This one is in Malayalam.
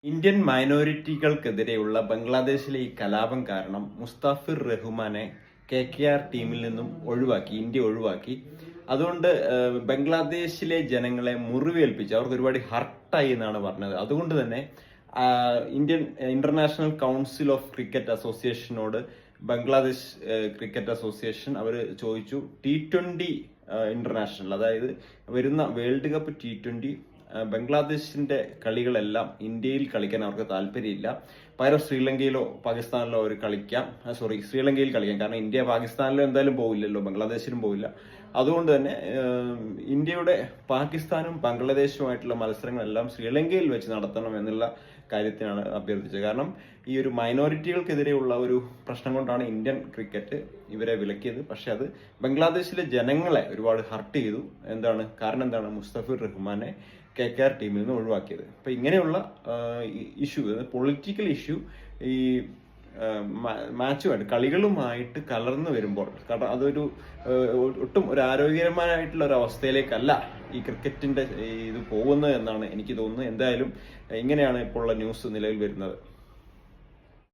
ഇന്ത്യൻ മൈനോരിറ്റികൾക്കെതിരെയുള്ള ബംഗ്ലാദേശിലെ ഈ കലാപം കാരണം മുസ്താഫിർ റഹ്മാനെ KKR ടീമിൽ നിന്നും ഇന്ത്യ ഒഴിവാക്കി. അതുകൊണ്ട് ബംഗ്ലാദേശിലെ ജനങ്ങളെ മുറിവേൽപ്പിച്ചു, അവർക്ക് ഒരുപാട് ഹർട്ടായി എന്നാണ് പറഞ്ഞത്. അതുകൊണ്ട് തന്നെ ഇന്റർനാഷണൽ കൗൺസിൽ ഓഫ് ക്രിക്കറ്റ് അസോസിയേഷനോട് ബംഗ്ലാദേശ് ക്രിക്കറ്റ് അസോസിയേഷൻ അവർ ചോദിച്ചു, T20 ഇന്റർനാഷണൽ, അതായത് വരുന്ന വേൾഡ് കപ്പ് T20 ബംഗ്ലാദേശിന്റെ കളികളെല്ലാം ഇന്ത്യയിൽ കളിക്കാൻ അവർക്ക് താല്പര്യമില്ല. പകരം ശ്രീലങ്കയിലോ പാകിസ്ഥാനിലോ അവർ ശ്രീലങ്കയിൽ കളിക്കാം. കാരണം ഇന്ത്യ പാകിസ്ഥാനിലോ എന്തായാലും പോവില്ലല്ലോ, ബംഗ്ലാദേശിലും പോവില്ല. അതുകൊണ്ട് തന്നെ ഇന്ത്യയുടെ പാകിസ്ഥാനും ബംഗ്ലാദേശുമായിട്ടുള്ള മത്സരങ്ങളെല്ലാം ശ്രീലങ്കയിൽ വെച്ച് നടത്തണം എന്നുള്ള കാര്യത്തിനാണ് അഭ്യർത്ഥിച്ചത്. കാരണം ഈ ഒരു മൈനോറിറ്റികൾക്കെതിരെയുള്ള ഒരു പ്രശ്നം കൊണ്ടാണ് ഇന്ത്യൻ ക്രിക്കറ്റ് ഇവരെ വിലക്കിയത്. പക്ഷെ അത് ബംഗ്ലാദേശിലെ ജനങ്ങളെ ഒരുപാട് ഹർട്ട് ചെയ്തു. കാരണം എന്താണ് മുസ്തഫിർ റഹ്മാനെ KKR ടീമിൽ നിന്ന് ഒഴിവാക്കിയത്. അപ്പൊ ഇങ്ങനെയുള്ള ഇഷ്യൂ, പൊളിറ്റിക്കൽ ഇഷ്യൂ ഈ മാച്ചുമായിട്ട്, കളികളുമായിട്ട് കലർന്നു വരുമ്പോൾ, കാരണം അതൊരു ഒട്ടും ഒരു ആരോഗ്യകരമായിട്ടുള്ള ഒരു അവസ്ഥയിലേക്കല്ല ഈ ക്രിക്കറ്റിന്റെ ഇത് പോകുന്നത് എന്നാണ് എനിക്ക് തോന്നുന്നത്. എന്തായാലും ഇങ്ങനെയാണ് ഇപ്പോൾ ഉള്ള ന്യൂസ് നിലവിൽ വരുന്നത്.